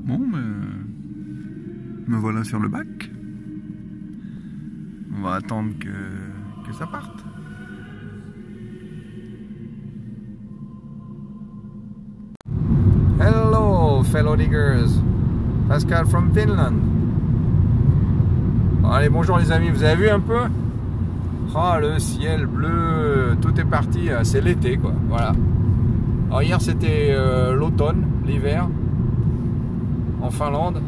Bon, me voilà sur le bac. On va attendre que ça parte. Hello, fellow diggers. Pascal from Finland. Allez, bonjour les amis, vous avez vu un peu? Ah, le ciel bleu, tout est parti, c'est l'été quoi, voilà. Alors hier c'était l'automne, l'hiver, en Finlande.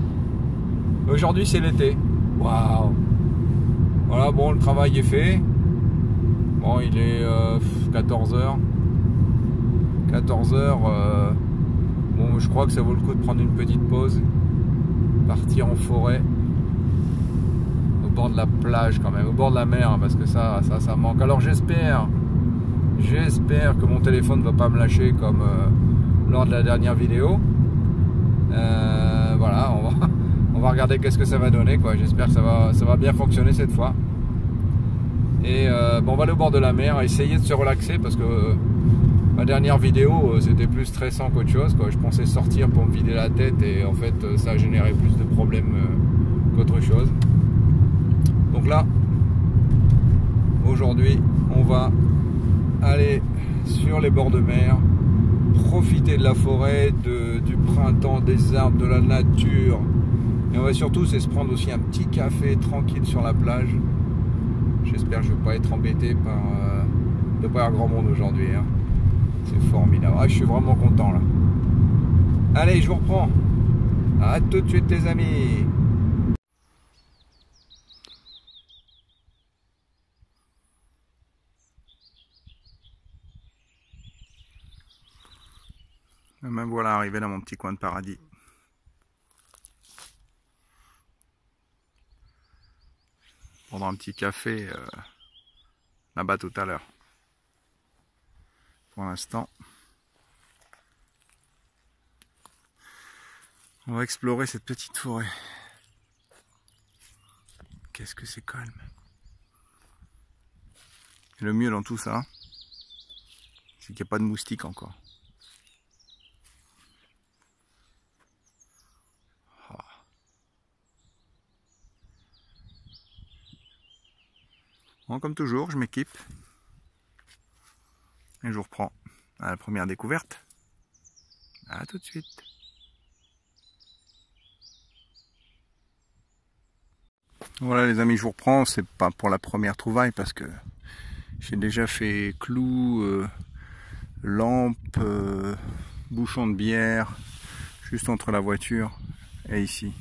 Aujourd'hui c'est l'été. Waouh! Voilà, bon, le travail est fait. Bon, il est 14h. 14h. Bon, je crois que ça vaut le coup de prendre une petite pause. Partir en forêt. Au bord de la plage quand même, au bord de la mer, parce que ça manque. Alors j'espère que mon téléphone ne va pas me lâcher comme lors de la dernière vidéo. Voilà, on va regarder qu'est-ce que ça va donner, quoi. J'espère que ça va bien fonctionner cette fois. Et bon, on va aller au bord de la mer, essayer de se relaxer parce que ma dernière vidéo c'était plus stressant qu'autre chose, quoi. Je pensais sortir pour me vider la tête et en fait ça a généré plus de problèmes qu'autre chose. Donc là, aujourd'hui, on va aller sur les bords de mer, profiter de la forêt, du printemps, des arbres, de la nature. Et on va surtout se prendre aussi un petit café tranquille sur la plage. J'espère que je ne vais pas être embêté par de pas avoir grand monde aujourd'hui. Hein. C'est formidable. Ah, je suis vraiment content là. Allez, je vous reprends. À tout de suite les amis. Et me voilà arrivé dans mon petit coin de paradis. Prendre un petit café là-bas tout à l'heure. Pour l'instant, on va explorer cette petite forêt. Qu'est-ce que c'est calme. Et le mieux dans tout ça, c'est qu'il n'y a pas de moustiques encore. Bon, comme toujours, je m'équipe. Et je vous reprends à la première découverte. À tout de suite. Voilà les amis, je vous reprends. C'est pas pour la première trouvaille parce que j'ai déjà fait clous, lampes, bouchons de bière, juste entre la voiture et ici.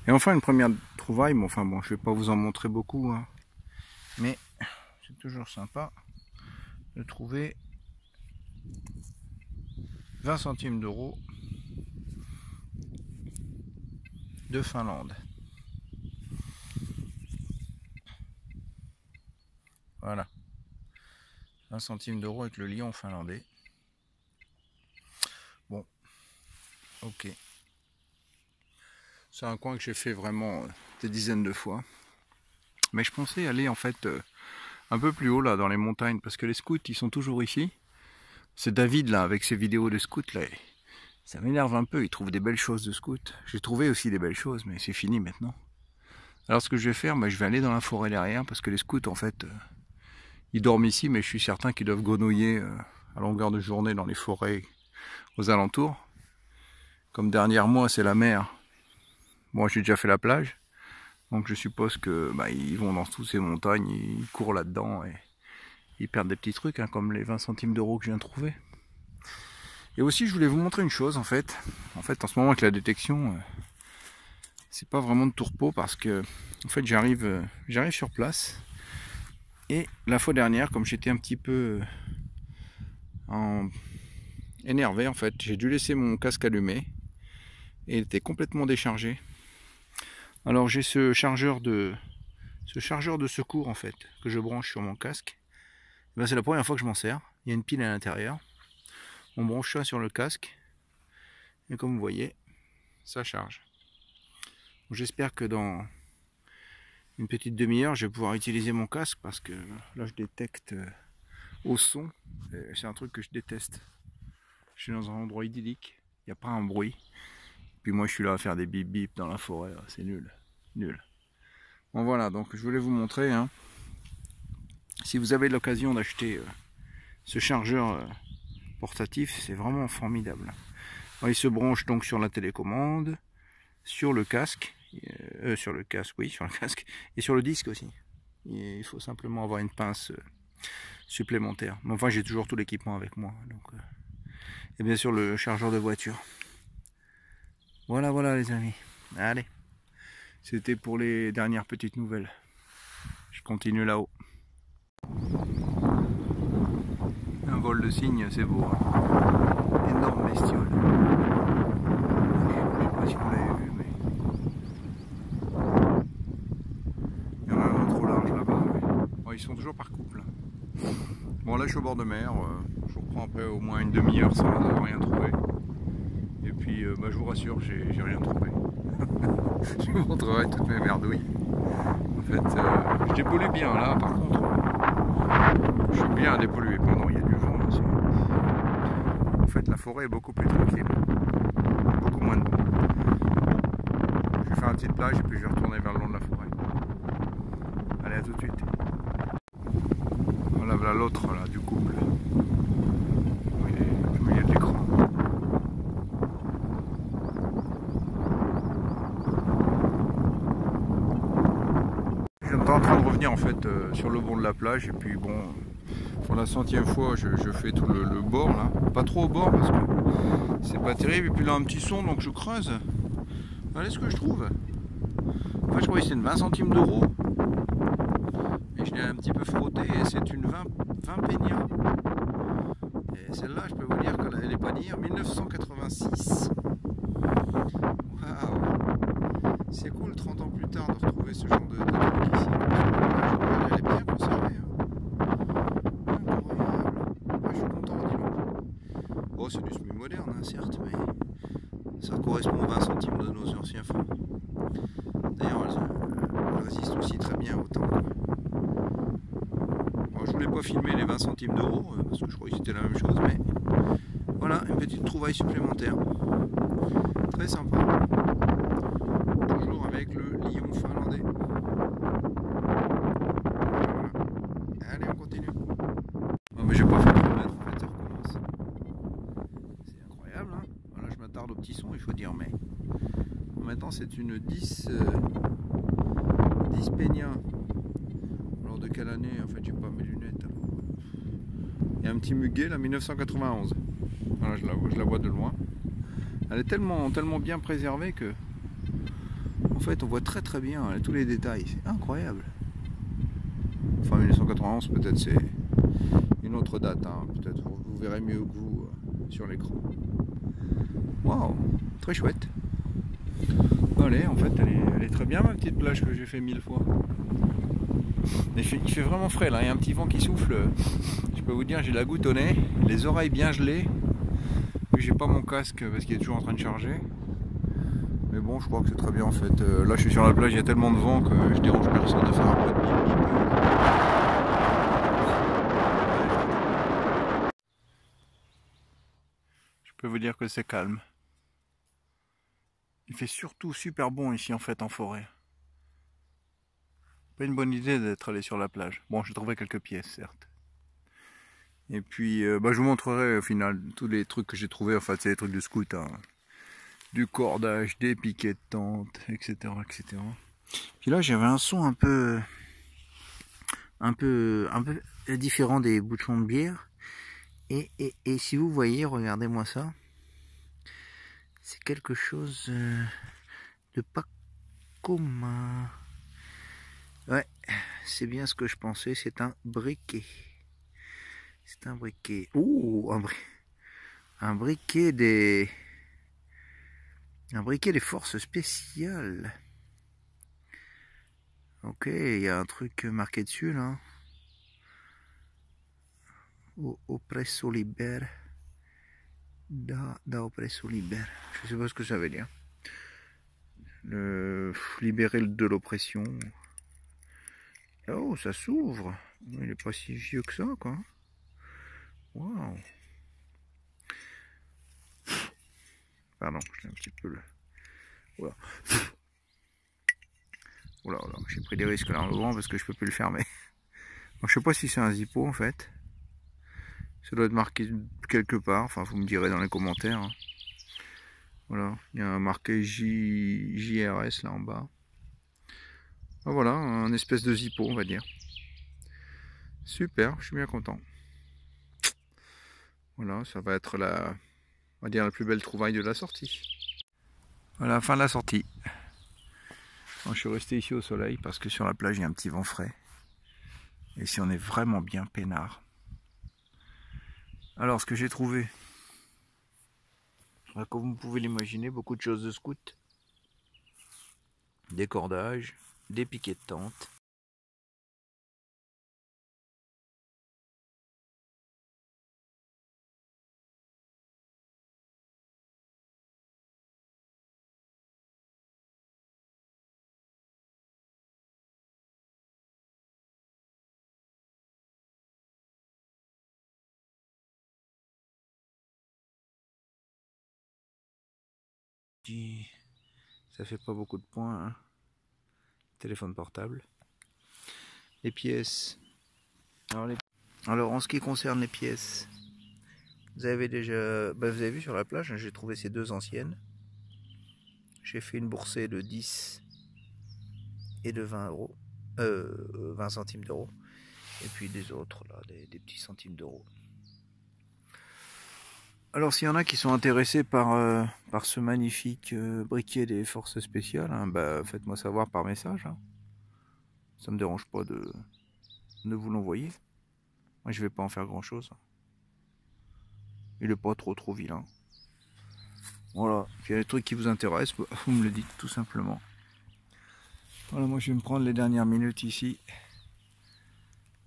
Et enfin une première trouvaille, mais enfin bon, je vais pas vous en montrer beaucoup, hein, mais c'est toujours sympa de trouver 20 centimes d'euros de Finlande. Voilà. 20 centimes d'euros avec le lion finlandais. Bon, ok. C'est un coin que j'ai fait vraiment des dizaines de fois. Mais je pensais aller en fait un peu plus haut là dans les montagnes parce que les scouts ils sont toujours ici. C'est David là avec ses vidéos de scouts là. Ça m'énerve un peu, il trouve des belles choses de scouts. J'ai trouvé aussi des belles choses mais c'est fini maintenant. Alors ce que je vais faire, je vais aller dans la forêt derrière parce que les scouts en fait ils dorment ici mais je suis certain qu'ils doivent grenouiller à longueur de journée dans les forêts aux alentours. Comme derrière moi c'est la mer. Bon, j'ai déjà fait la plage. Donc je suppose que ils vont dans toutes ces montagnes, ils courent là-dedans et ils perdent des petits trucs, hein, comme les 20 centimes d'euros que je viens de trouver. Et aussi je voulais vous montrer une chose en fait. En ce moment avec la détection, c'est pas vraiment de tourpeau parce que en fait j'arrive sur place. Et la fois dernière, comme j'étais un petit peu énervé en fait, j'ai dû laisser mon casque allumé et il était complètement déchargé. Alors j'ai ce chargeur de secours en fait que je branche sur mon casque. C'est la première fois que je m'en sers. Il y a une pile à l'intérieur. On branche ça sur le casque et comme vous voyez, ça charge. J'espère que dans une petite demi-heure, je vais pouvoir utiliser mon casque parce que là je détecte au son. C'est un truc que je déteste. Je suis dans un endroit idyllique, il n'y a pas un bruit. puis moi je suis là à faire des bip bip dans la forêt, c'est nul, nul. Bon voilà, donc je voulais vous montrer, hein, si vous avez l'occasion d'acheter ce chargeur portatif, c'est vraiment formidable. Alors, il se branche donc sur la télécommande, sur le casque, oui, sur le casque, et sur le disque aussi. Et il faut simplement avoir une pince supplémentaire. Mais enfin, j'ai toujours tout l'équipement avec moi. Donc, et bien sûr, le chargeur de voiture. Voilà, voilà les amis. Allez, c'était pour les dernières petites nouvelles. Je continue là-haut. Un vol de cygnes, c'est beau. Hein. Énorme bestiole. Je sais pas si vous l'avez vu, mais il y en a un trop large là-bas. Mais... bon, ils sont toujours par couple. Bon, là je suis au bord de mer. Je reprends après au moins une demi-heure sans avoir rien trouvé. Et puis, bah, je vous rassure, j'ai rien trouvé. Je vous montrerai toutes mes merdouilles. En fait, je dépollue bien là, par contre. Je suis bien à dépolluer. Pardon, il y a du vent aussi. En fait, la forêt est beaucoup plus tranquille. Beaucoup moins de vent. Je vais faire une petite plage et puis je vais retourner vers le long de la forêt. Allez, à tout de suite. Voilà, voilà l'autre là, du couple. Au milieu de l'écran. Je suis en train de revenir en fait sur le bord de la plage et puis bon, pour la 100e fois je fais tout le bord là, pas trop au bord parce que c'est pas terrible et puis là un petit son donc je creuse. Voilà ce que je trouve. Enfin je croyais que c'était une 20 centimes d'euros et je l'ai un petit peu frotté et c'est une 20 pénia. Et celle-là je peux vous dire qu'elle est pas dire 1986. Waouh, c'est cool 30 ans plus tard de retrouver ce genre de truc ici. Elle est bien conservée. Incroyable. Moi, je suis content, dis donc. Bon, c'est du semi-moderne, hein, certes, mais ça correspond aux 20 centimes de nos anciens fonds. D'ailleurs, elle résiste aussi très bien au temps. Bon, je voulais pas filmer les 20 centimes d'euros, parce que je croyais que c'était la même chose, mais voilà, une petite trouvaille supplémentaire. Très sympa. Toujours avec le lion finlandais. Voilà. Allez, on continue. Non mais j'ai pas fait 3 mètres, en fait ça recommence. C'est incroyable, hein. Voilà, je m'attarde au petit son, il faut dire, mais maintenant c'est une 10 Peña. Alors de quelle année? En fait j'ai pas mes lunettes. Alors. Il y a un petit muguet là, 1991. Voilà, je la vois de loin. Elle est tellement bien préservée que en fait on voit très très bien tous les détails, c'est incroyable. Enfin 1991 peut-être c'est une autre date, hein. Peut-être vous verrez mieux que vous sur l'écran. Waouh, très chouette. Allez, en fait elle est très bien ma petite plage que j'ai fait 1000 fois. Il fait vraiment frais là, il y a un petit vent qui souffle. Je peux vous dire j'ai la goutte au nez, les oreilles bien gelées. J'ai pas mon casque parce qu'il est toujours en train de charger. Mais bon, je crois que c'est très bien en fait. Là, je suis sur la plage, il y a tellement de vent que je dérange personne de faire un peu de bip bip. Je peux vous dire que c'est calme. Il fait surtout super bon ici en fait en forêt. Pas une bonne idée d'être allé sur la plage. Bon, j'ai trouvé quelques pièces certes. Et puis, bah, je vous montrerai au final tous les trucs que j'ai trouvés. En fait, c'est des trucs de scout, hein. Du cordage, des piquets de tente, etc., etc. Puis là, j'avais un son un peu différent des bouchons de bière. Et si vous voyez, regardez-moi ça. C'est quelque chose de pas commun. Ouais, c'est bien ce que je pensais. C'est un briquet. C'est un briquet. Ouh, un briquet des forces spéciales. Ok, il y a un truc marqué dessus là. Oppresso liber. Da oppresso liber. Je sais pas ce que ça veut dire. Libérer de l'oppression. Oh, ça s'ouvre. Il est pas si vieux que ça, quoi. Waouh. Pardon, j'ai un petit peu Oula. Oula, oula. J'ai pris des risques là en l'ouvrant parce que je peux plus le fermer. Bon, je sais pas si c'est un Zippo en fait. Ça doit être marqué quelque part. Enfin, vous me direz dans les commentaires. Hein. Voilà, il y a marqué JRS là en bas. Ah, voilà, un espèce de Zippo, on va dire. Super, je suis bien content. Voilà, ça va être on va dire la plus belle trouvaille de la sortie. Voilà, fin de la sortie. Bon, je suis resté ici au soleil parce que sur la plage il y a un petit vent frais. Et ici on est vraiment bien peinard. Alors ce que j'ai trouvé, comme vous pouvez l'imaginer, beaucoup de choses de scout. Des cordages, des piquets de tente. Ça fait pas beaucoup de points, hein. Téléphone portable. Les pièces. Alors en ce qui concerne les pièces, vous avez déjà, vous avez vu sur la plage, hein, j'ai trouvé ces deux anciennes. J'ai fait une boursée de 10 et de 20 euros, 20 centimes d'euros. Et puis des autres là, des petits centimes d'euros. Alors s'il y en a qui sont intéressés par ce magnifique briquet des forces spéciales, hein, faites-moi savoir par message. Hein. Ça me dérange pas de vous l'envoyer. Moi je vais pas en faire grand chose. Il est pas trop vilain. Voilà, s'il y a des trucs qui vous intéressent, vous me le dites tout simplement. Voilà, moi je vais me prendre les dernières minutes ici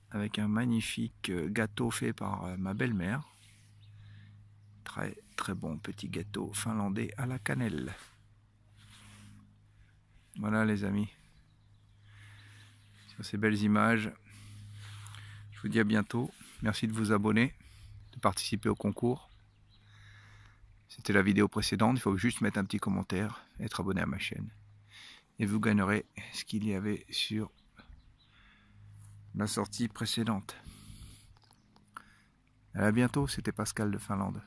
avec un magnifique gâteau fait par ma belle-mère. Très bon petit gâteau finlandais à la cannelle. Voilà les amis. Sur ces belles images, je vous dis à bientôt. Merci de vous abonner, de participer au concours. C'était la vidéo précédente, il faut juste mettre un petit commentaire, être abonné à ma chaîne. Et vous gagnerez ce qu'il y avait sur la sortie précédente. À bientôt, c'était Pascal de Finlande.